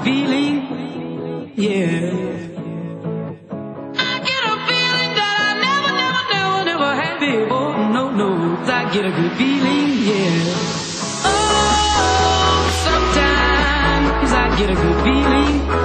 feeling, yeah. I get a feeling that I never had before. No, no, I get a good feeling, yeah. Oh, sometimes I get a good feeling.